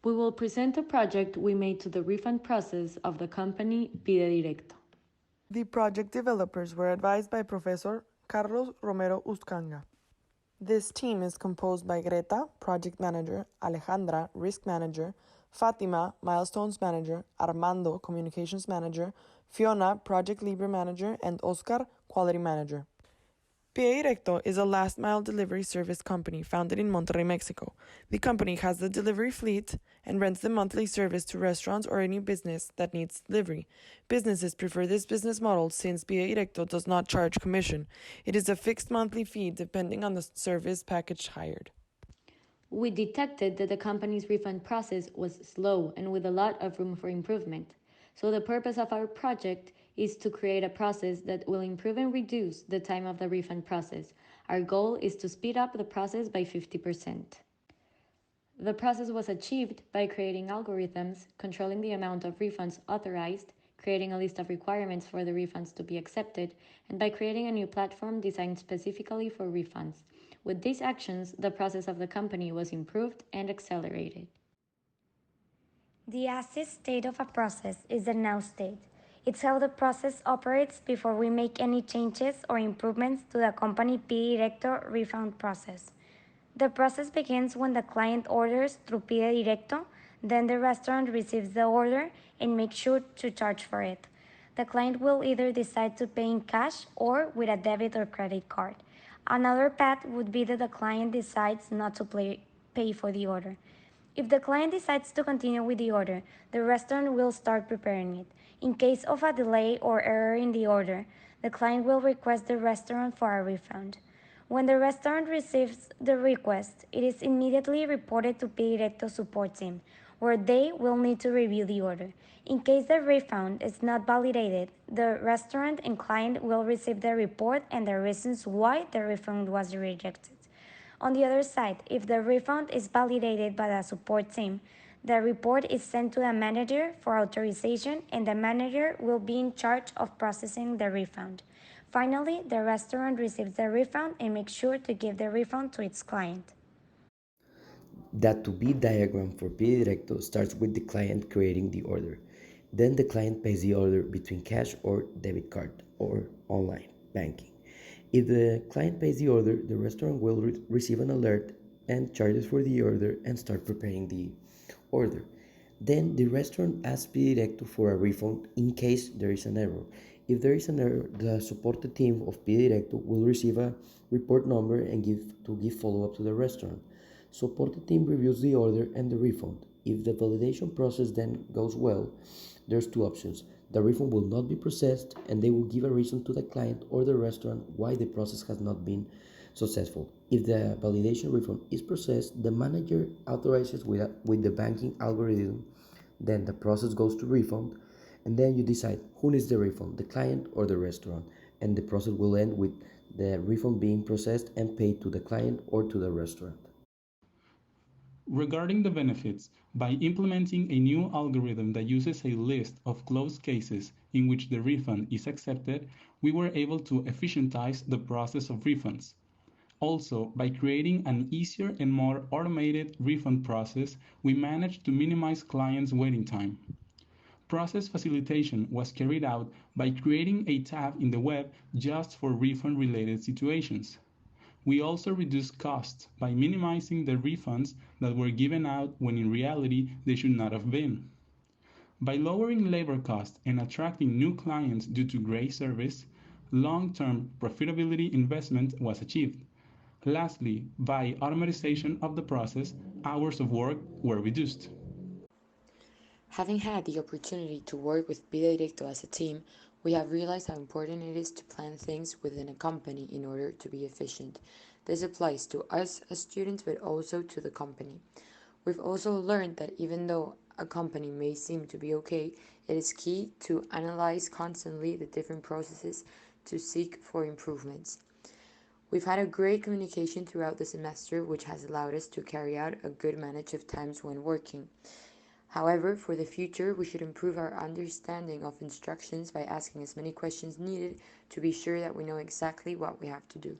We will present a project we made to the refund process of the company Pide Directo. The project developers were advised by Professor Carlos Romero Uscanga. This team is composed by Greta, Project Manager, Alejandra, Risk Manager, Fatima, Milestones Manager, Armando, Communications Manager, Fiona, Project Libre Manager, and Oscar, Quality Manager. Pie Directo is a last-mile delivery service company founded in Monterrey, Mexico. The company has the delivery fleet and rents the monthly service to restaurants or any business that needs delivery. Businesses prefer this business model since Pie Directo does not charge commission. It is a fixed monthly fee depending on the service package hired. We detected that the company's refund process was slow and with a lot of room for improvement. So the purpose of our project is to create a process that will improve and reduce the time of the refund process. Our goal is to speed up the process by 50%. The process was achieved by creating algorithms, controlling the amount of refunds authorized, creating a list of requirements for the refunds to be accepted, and by creating a new platform designed specifically for refunds. With these actions, the process of the company was improved and accelerated. The as-is state of a process is the now state. It's how the process operates before we make any changes or improvements to the company Pide Directo refund process. The process begins when the client orders through Pide Directo, then the restaurant receives the order and makes sure to charge for it. The client will either decide to pay in cash or with a debit or credit card. Another path would be that the client decides not to pay for the order. If the client decides to continue with the order, the restaurant will start preparing it. In case of a delay or error in the order, the client will request the restaurant for a refund. When the restaurant receives the request, it is immediately reported to Pide Directo support team, where they will need to review the order. In case the refund is not validated, the restaurant and client will receive the report and the reasons why the refund was rejected. On the other side, if the refund is validated by the support team, the report is sent to the manager for authorization and the manager will be in charge of processing the refund. Finally, the restaurant receives the refund and makes sure to give the refund to its client. That to be diagram for Pide Directo starts with the client creating the order. Then the client pays the order between cash or debit card or online banking. If the client pays the order, the restaurant will receive an alert and charges for the order and start preparing the order. Then the restaurant asks Pide Directo for a refund in case there is an error. If there is an error, the support team of Pide Directo will receive a report number and give follow-up to the restaurant. Support team reviews the order and the refund. If the validation process then goes well, there's two options. The refund will not be processed and they will give a reason to the client or the restaurant why the process has not been successful. If the validation refund is processed, the manager authorizes with the banking algorithm, then the process goes to refund, and then you decide who needs the refund, the client or the restaurant, and the process will end with the refund being processed and paid to the client or to the restaurant. Regarding the benefits, by implementing a new algorithm that uses a list of closed cases in which the refund is accepted, we were able to efficientize the process of refunds. Also, by creating an easier and more automated refund process, we managed to minimize clients' waiting time. Process facilitation was carried out by creating a tab in the web just for refund-related situations. We also reduced costs by minimizing the refunds that were given out when in reality they should not have been. By lowering labor costs and attracting new clients due to great service, long-term profitability investment was achieved. Lastly, by automatization of the process, hours of work were reduced. Having had the opportunity to work with Pide Directo as a team, we have realized how important it is to plan things within a company in order to be efficient. This applies to us as students, but also to the company. We've also learned that even though a company may seem to be okay, it is key to analyze constantly the different processes to seek for improvements. We've had a great communication throughout the semester, which has allowed us to carry out a good manage of times when working. However, for the future, we should improve our understanding of instructions by asking as many questions needed to be sure that we know exactly what we have to do.